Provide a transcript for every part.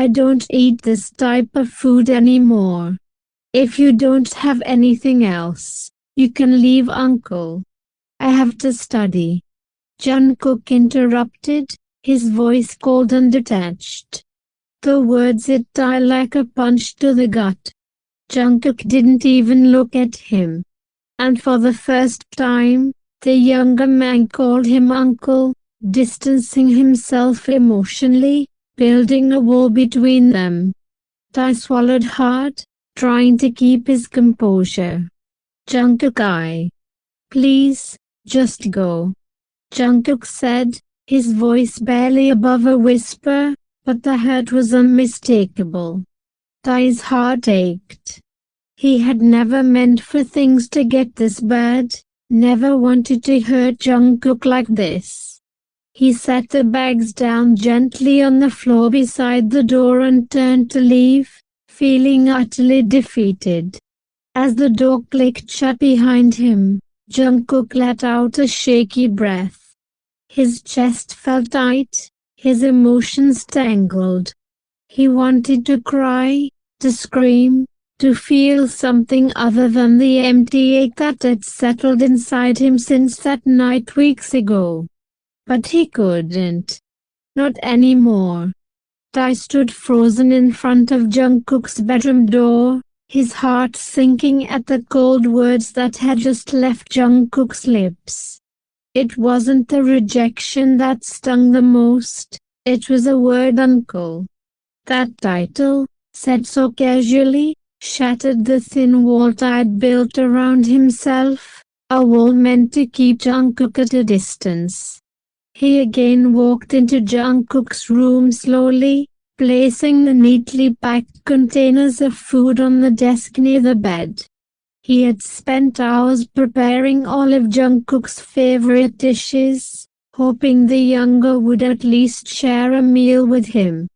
I don't eat this type of food anymore. If you don't have anything else, you can leave, uncle. I have to study. Jungkook interrupted, his voice cold and detached. The words hit Tae like a punch to the gut. Jungkook didn't even look at him. And for the first time, the younger man called him uncle, distancing himself emotionally, building a wall between them. Tae swallowed hard, trying to keep his composure. Jungkook, please, just go. Jungkook said, his voice barely above a whisper, but the hurt was unmistakable. Tae's heart ached. He had never meant for things to get this bad, never wanted to hurt Jungkook like this. He set the bags down gently on the floor beside the door and turned to leave, feeling utterly defeated. As the door clicked shut behind him, Jungkook let out a shaky breath. His chest felt tight, his emotions tangled. He wanted to cry, to scream, to feel something other than the empty ache that had settled inside him since that night weeks ago. But he couldn't. Not anymore. Tae stood frozen in front of Jungkook's bedroom door, his heart sinking at the cold words that had just left Jungkook's lips. It wasn't the rejection that stung the most, it was a word uncle. That title, said so casually, shattered the thin wall Tae built around himself, a wall meant to keep Jungkook at a distance. He again walked into Jungkook's room slowly, placing the neatly packed containers of food on the desk near the bed. He had spent hours preparing all of Jungkook's favorite dishes, hoping the younger would at least share a meal with him.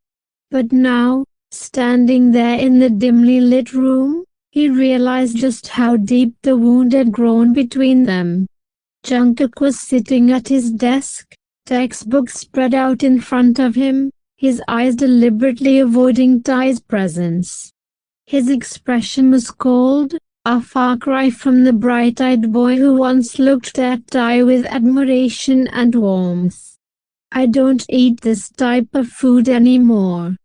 But now, standing there in the dimly lit room, he realized just how deep the wound had grown between them. Jungkook was sitting at his desk, textbooks spread out in front of him, his eyes deliberately avoiding Tae's presence. His expression was cold, a far cry from the bright-eyed boy who once looked at Tae with admiration and warmth. I don't eat this type of food anymore.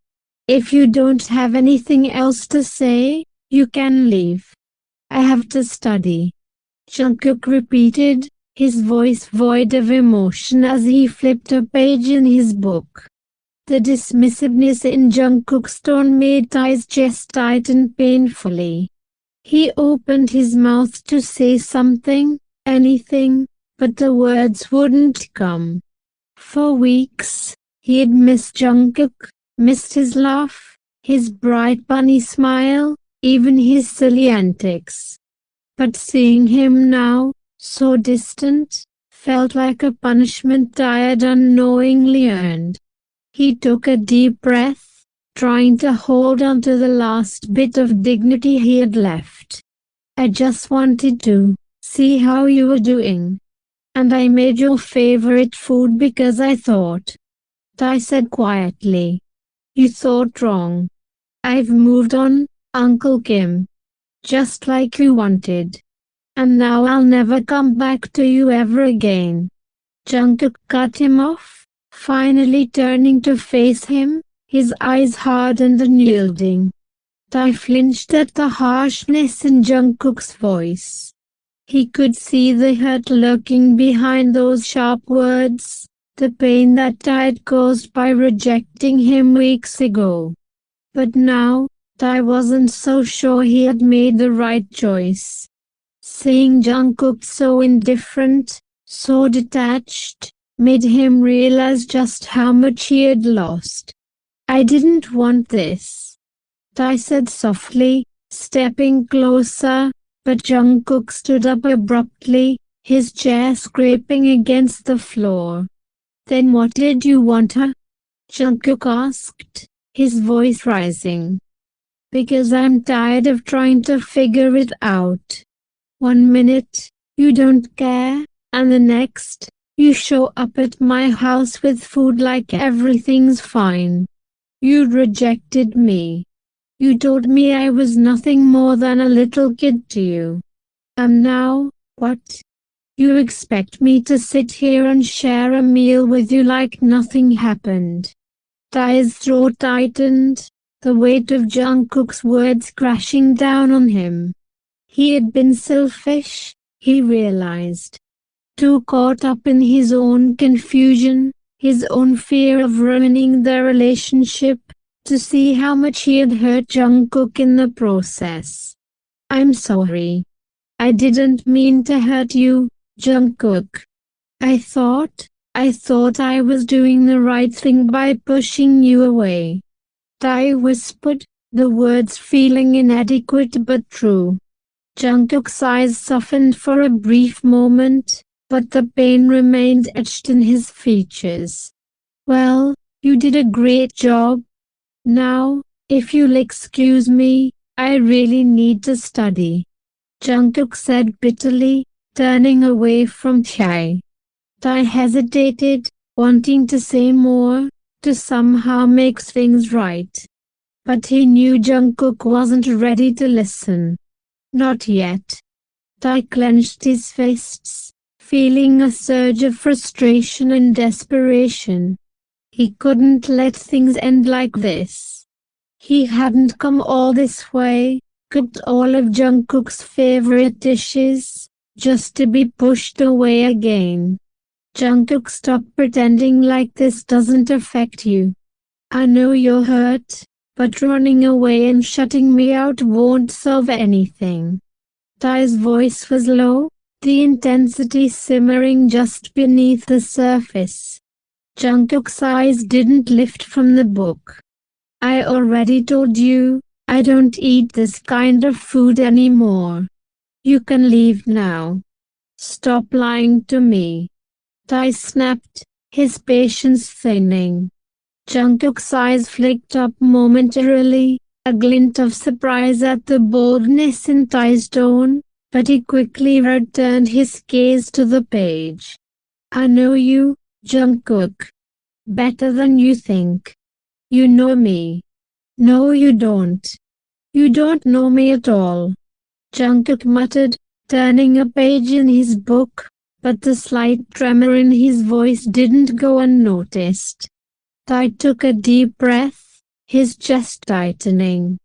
If you don't have anything else to say, you can leave. I have to study. Jungkook repeated, his voice void of emotion as he flipped a page in his book. The dismissiveness in Jungkook's tone made Tae's chest tighten painfully. He opened his mouth to say something, anything, but the words wouldn't come. For weeks, he had missed Jungkook, missed his laugh, his bright bunny smile, even his silly antics. But seeing him now, so distant, felt like a punishment Tae had unknowingly earned. He took a deep breath, trying to hold on to the last bit of dignity he had left. I just wanted to see how you were doing. And I made your favorite food because I thought. Tae said quietly. You thought wrong. I've moved on, Uncle Kim. Just like you wanted. And now I'll never come back to you ever again. Jungkook cut him off, finally turning to face him, his eyes hard and unyielding. Tae flinched at the harshness in Jungkook's voice. He could see the hurt lurking behind those sharp words, the pain that Tae had caused by rejecting him weeks ago. But now, Tae wasn't so sure he had made the right choice. Seeing Jungkook so indifferent, so detached, made him realize just how much he had lost. I didn't want this, Tae said softly, stepping closer, but Jungkook stood up abruptly, his chair scraping against the floor. Then what did you want, huh? Jungkook asked, his voice rising. Because I'm tired of trying to figure it out. 1 minute, you don't care, and the next, you show up at my house with food like everything's fine. You rejected me. You told me I was nothing more than a little kid to you. And now, what? You expect me to sit here and share a meal with you like nothing happened. Tae's throat tightened, the weight of Jungkook's words crashing down on him. He had been selfish, he realized. Too caught up in his own confusion, his own fear of ruining their relationship, to see how much he had hurt Jungkook in the process. I'm sorry. I didn't mean to hurt you, Jungkook. I thought I was doing the right thing by pushing you away. Tae whispered, the words feeling inadequate but true. Jungkook's eyes softened for a brief moment, but the pain remained etched in his features. Well, you did a great job. Now, if you'll excuse me, I really need to study. Jungkook said bitterly, turning away from Tae. Tae hesitated, wanting to say more, to somehow make things right. But he knew Jungkook wasn't ready to listen. Not yet. Tae clenched his fists, feeling a surge of frustration and desperation. He couldn't let things end like this. He hadn't come all this way, cooked all of Jungkook's favorite dishes, just to be pushed away again. Jungkook, stop pretending like this doesn't affect you. I know you're hurt, but running away and shutting me out won't solve anything. Tae's voice was low, the intensity simmering just beneath the surface. Jungkook's eyes didn't lift from the book. I already told you, I don't eat this kind of food anymore. You can leave now. Stop lying to me. Tae snapped, his patience thinning. Jungkook's eyes flicked up momentarily, a glint of surprise at the boldness in Tae's tone, but he quickly returned his gaze to the page. I know you, Jungkook. Better than you think. You know me. No, you don't. You don't know me at all. Jungkook muttered, turning a page in his book, but the slight tremor in his voice didn't go unnoticed. Tae took a deep breath, his chest tightening.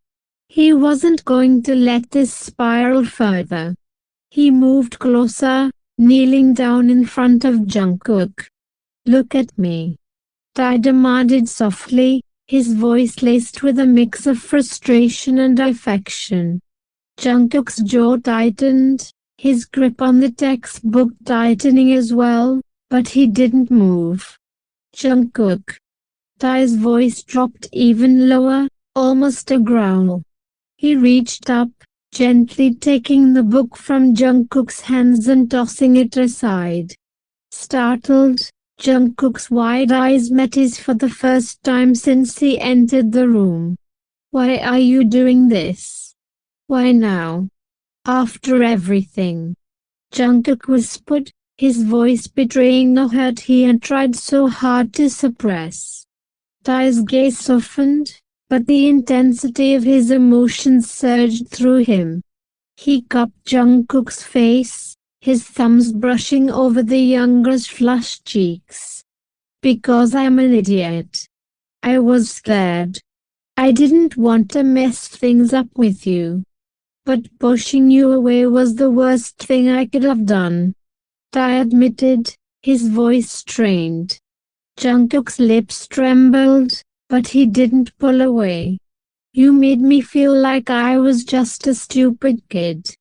He wasn't going to let this spiral further. He moved closer, kneeling down in front of Jungkook. Look at me. Tae demanded softly, his voice laced with a mix of frustration and affection. Jungkook's jaw tightened, his grip on the textbook tightening as well, but he didn't move. Jungkook. Tae's voice dropped even lower, almost a growl. He reached up, gently taking the book from Jungkook's hands and tossing it aside. Startled, Jungkook's wide eyes met his for the first time since he entered the room. Why are you doing this? Why now? After everything? Jungkook whispered, his voice betraying the hurt he had tried so hard to suppress. Tae's gaze softened, but the intensity of his emotions surged through him. He cupped Jungkook's face, his thumbs brushing over the younger's flushed cheeks. Because I'm an idiot. I was scared. I didn't want to mess things up with you. But pushing you away was the worst thing I could have done. Tae admitted, his voice strained. Jungkook's lips trembled, but he didn't pull away. You made me feel like I was just a stupid kid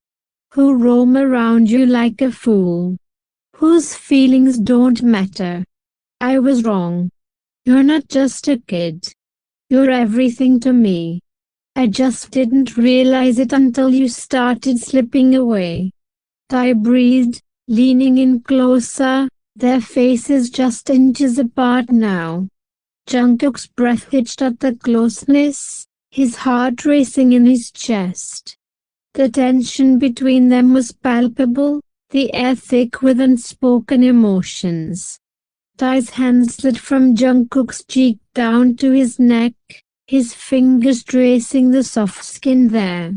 who roam around you like a fool, whose feelings don't matter. I was wrong. You're not just a kid. You're everything to me. I just didn't realize it until you started slipping away. Tae breathed, leaning in closer, their faces just inches apart now. Jungkook's breath hitched at the closeness, his heart racing in his chest. The tension between them was palpable, the air thick with unspoken emotions. Tae's hand slid from Jungkook's cheek down to his neck, his fingers tracing the soft skin there.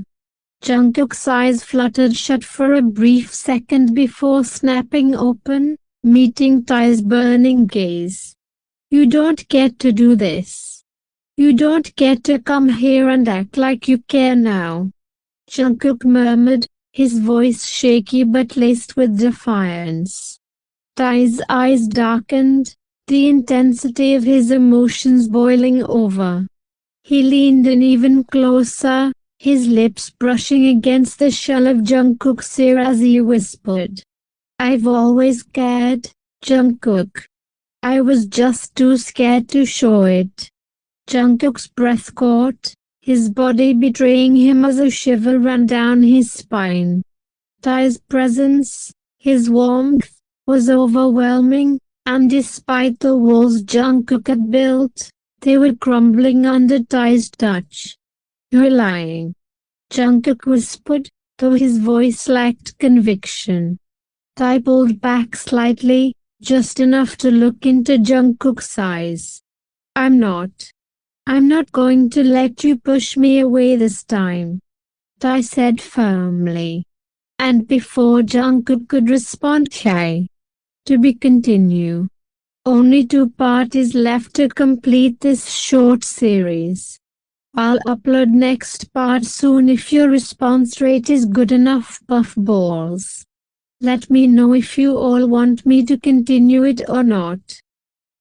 Jungkook's eyes fluttered shut for a brief second before snapping open, meeting Tae's burning gaze. You don't get to do this. You don't get to come here and act like you care now. Jungkook murmured, his voice shaky but laced with defiance. Tae's eyes darkened, the intensity of his emotions boiling over. He leaned in even closer, his lips brushing against the shell of Jungkook's ear as he whispered, I've always cared, Jungkook. I was just too scared to show it. Jungkook's breath caught, his body betraying him as a shiver ran down his spine. Tae's presence, his warmth, was overwhelming, and despite the walls Jungkook had built, they were crumbling under Tae's touch. You're lying, Jungkook whispered, though his voice lacked conviction. Tae pulled back slightly, just enough to look into Jungkook's eyes. I'm not going to let you push me away this time, Tae said firmly. And before Jungkook could respond, to be continued. Only 2 parties left to complete this short series. I'll upload next part soon if your response rate is good enough, puffballs. Let me know if you all want me to continue it or not.